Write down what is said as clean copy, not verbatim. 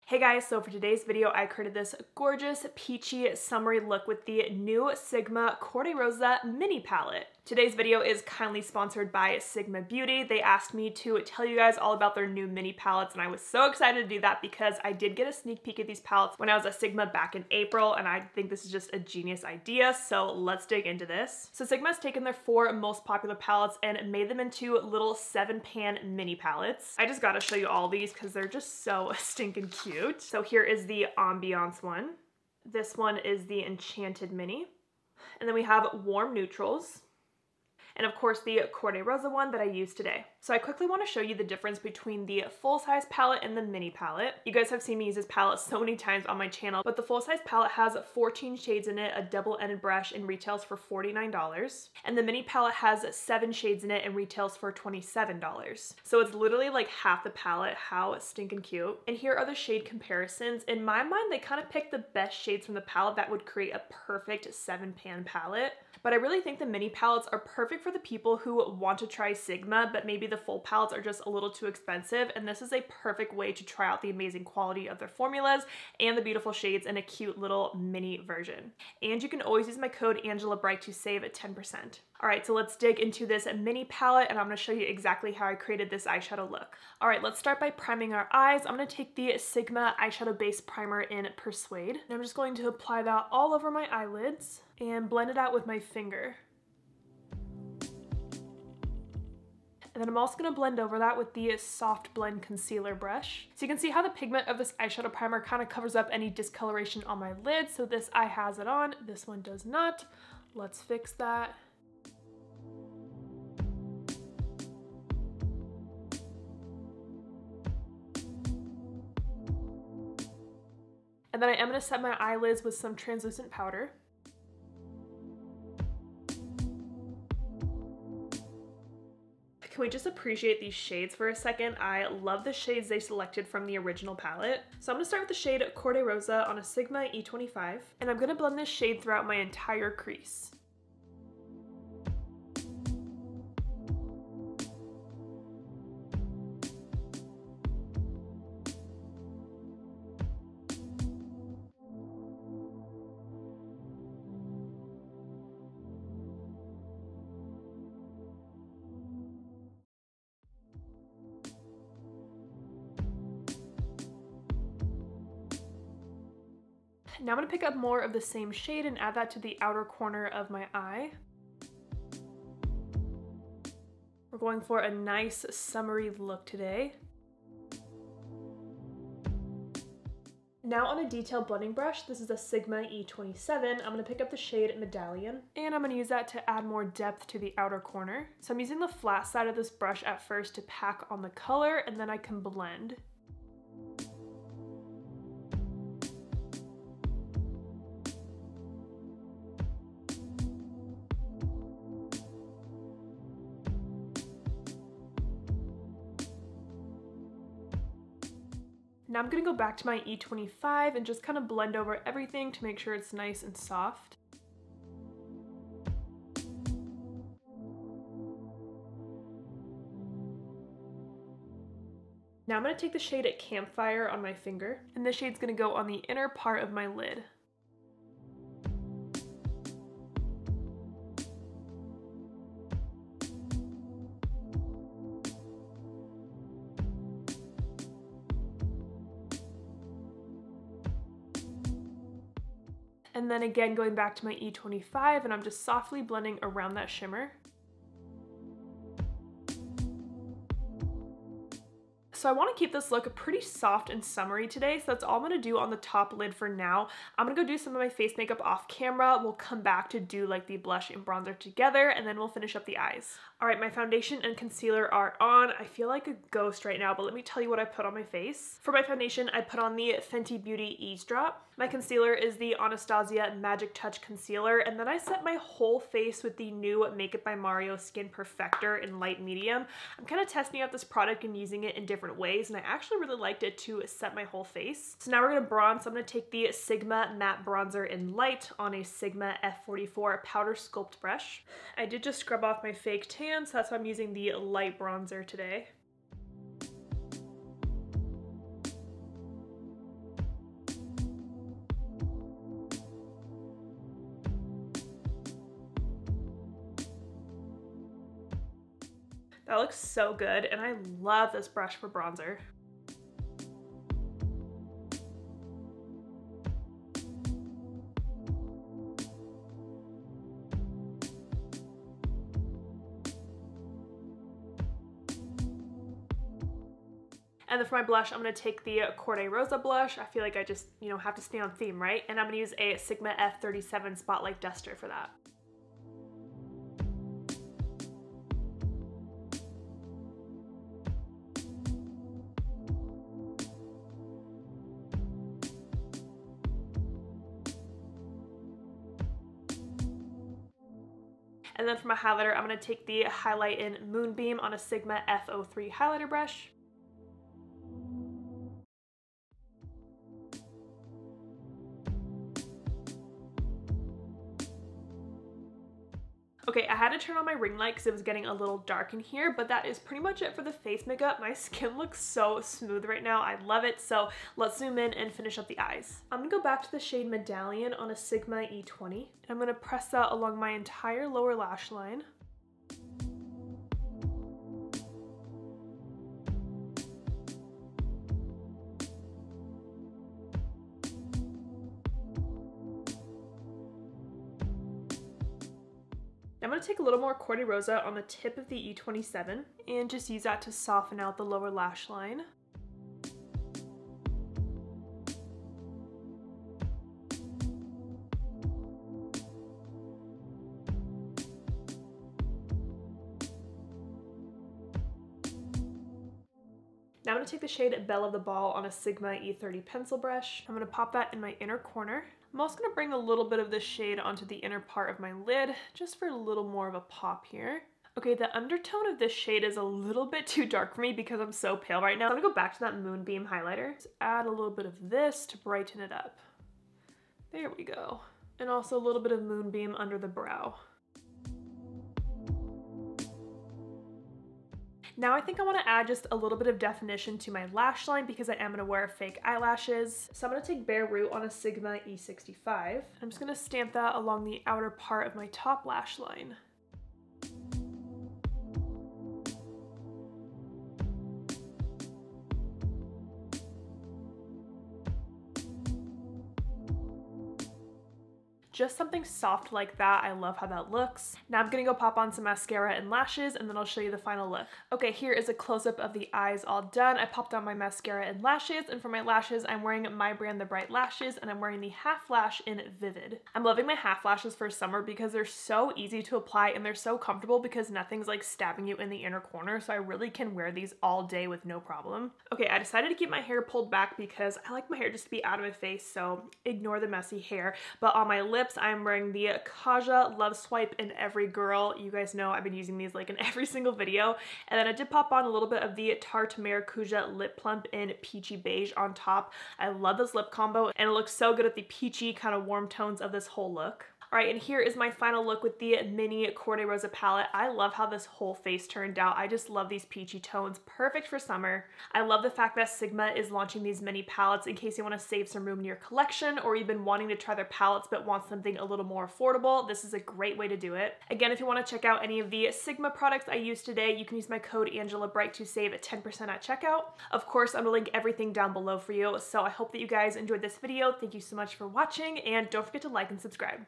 Hey guys, so for today's video, I created this gorgeous peachy summery look with the new Sigma Cor-de-Rosa mini palette. Today's video is kindly sponsored by Sigma Beauty. They asked me to tell you guys all about their new mini palettes, and I was so excited to do that because I did get a sneak peek at these palettes when I was at Sigma back in April, and I think this is just a genius idea, so let's dig into this. So Sigma has taken their 4 most popular palettes and made them into little 7-pan mini palettes. I just gotta show you all these because they're just so stinking cute. So here is the Ambiance one. This one is the Enchanted mini. And then we have Warm Neutrals. And of course the Cor-de-Rosa one that I used today. So I quickly want to show you the difference between the full-size palette and the mini palette. You guys have seen me use this palette so many times on my channel, but the full-size palette has 14 shades in it, a double-ended brush, and retails for $49. And the mini palette has 7 shades in it and retails for $27. So it's literally like half the palette. How stinking cute. And here are the shade comparisons. In my mind, they kind of picked the best shades from the palette that would create a perfect 7-pan palette. But I really think the mini palettes are perfect for the people who want to try Sigma, but maybe the full palettes are just a little too expensive, and this is a perfect way to try out the amazing quality of their formulas and the beautiful shades in a cute little mini version. And you can always use my code AngelaBright to save 10%. Alright, so let's dig into this mini palette, and I'm going to show you exactly how I created this eyeshadow look. Alright, let's start by priming our eyes. I'm going to take the Sigma eyeshadow base primer in Persuade, and I'm just going to apply that all over my eyelids and blend it out with my finger. And then I'm also going to blend over that with the Soft Blend Concealer brush. So you can see how the pigment of this eyeshadow primer kind of covers up any discoloration on my lid. So this eye has it on, this one does not. Let's fix that. And then I am going to set my eyelids with some translucent powder. Can we just appreciate these shades for a second? I love the shades they selected from the original palette. So I'm going to start with the shade Cor-de-Rosa on a Sigma E25, and I'm going to blend this shade throughout my entire crease. Now I'm going to pick up more of the same shade and add that to the outer corner of my eye. We're going for a nice summery look today. Now on a detailed blending brush, this is a Sigma E27, I'm going to pick up the shade Medallion, and I'm going to use that to add more depth to the outer corner. So I'm using the flat side of this brush at first to pack on the color, and then I can blend. Now I'm going to go back to my E25 and just kind of blend over everything to make sure it's nice and soft. Now I'm going to take the shade Campfire on my finger, and this shade's going to go on the inner part of my lid. And then again going back to my E25, and I'm just softly blending around that shimmer. So I want to keep this look pretty soft and summery today, so that's all I'm going to do on the top lid for now. I'm going to go do some of my face makeup off camera. We'll come back to do like the blush and bronzer together, and then we'll finish up the eyes. Alright, my foundation and concealer are on. I feel like a ghost right now, but let me tell you what I put on my face. For my foundation, I put on the Fenty Beauty Eaze Drop. My concealer is the Anastasia Magic Touch Concealer, and then I set my whole face with the new Make It by Mario Skin Perfector in light medium. I'm kind of testing out this product and using it in different ways, and I actually really liked it to set my whole face. So now we're going to bronze. So I'm going to take the Sigma Matte Bronzer in Light on a Sigma F44 Powder Sculpt brush. I did just scrub off my fake tan, so that's why I'm using the light bronzer today. That looks so good, and I love this brush for bronzer. And then for my blush, I'm going to take the Cor-de-Rosa blush. I feel like I just, have to stay on theme, right? And I'm going to use a Sigma F37 Spotlight Duster for that. And then for my highlighter, I'm going to take the Highlight in Moonbeam on a Sigma F03 highlighter brush. Okay, I had to turn on my ring light because it was getting a little dark in here, but that is pretty much it for the face makeup. My skin looks so smooth right now. I love it. So let's zoom in and finish up the eyes. I'm gonna go back to the shade Medallion on a Sigma E20. And I'm gonna press that along my entire lower lash line. I'm going to take a little more Cor-de-Rosa on the tip of the E27 and just use that to soften out the lower lash line. Now I'm going to take the shade Belle of the Ball on a Sigma E30 pencil brush. I'm going to pop that in my inner corner. I'm also going to bring a little bit of this shade onto the inner part of my lid, just for a little more of a pop here. Okay, the undertone of this shade is a little bit too dark for me because I'm so pale right now. I'm going to go back to that Moonbeam highlighter. Just add a little bit of this to brighten it up. There we go. And also a little bit of Moonbeam under the brow. Now I think I want to add just a little bit of definition to my lash line because I am going to wear fake eyelashes. So I'm going to take Bare Root on a Sigma E65. I'm just going to stamp that along the outer part of my top lash line. Just something soft like that. I love how that looks. Now I'm gonna go pop on some mascara and lashes and then I'll show you the final look. Okay, here is a close-up of the eyes all done. I popped on my mascara and lashes, and for my lashes, I'm wearing my brand The Bright Lashes, and I'm wearing the half lash in Vivid. I'm loving my half lashes for summer because they're so easy to apply and they're so comfortable because nothing's like stabbing you in the inner corner, so I really can wear these all day with no problem. Okay, I decided to keep my hair pulled back because I like my hair just to be out of my face, so ignore the messy hair. But on my lips, I'm wearing the Kaja Love Swipe in Every Girl. You guys know I've been using these like in every single video. And then I did pop on a little bit of the Tarte Maracuja Lip Plump in Peachy Beige on top. I love this lip combo and it looks so good with the peachy kind of warm tones of this whole look. All right, and here is my final look with the mini Cor-de-Rosa palette. I love how this whole face turned out. I just love these peachy tones, perfect for summer. I love the fact that Sigma is launching these mini palettes in case you want to save some room in your collection or you've been wanting to try their palettes but want something a little more affordable. This is a great way to do it. Again, if you want to check out any of the Sigma products I used today, you can use my code AngelaBright to save 10% at checkout. Of course, I'm going to link everything down below for you, so I hope that you guys enjoyed this video. Thank you so much for watching, and don't forget to like and subscribe.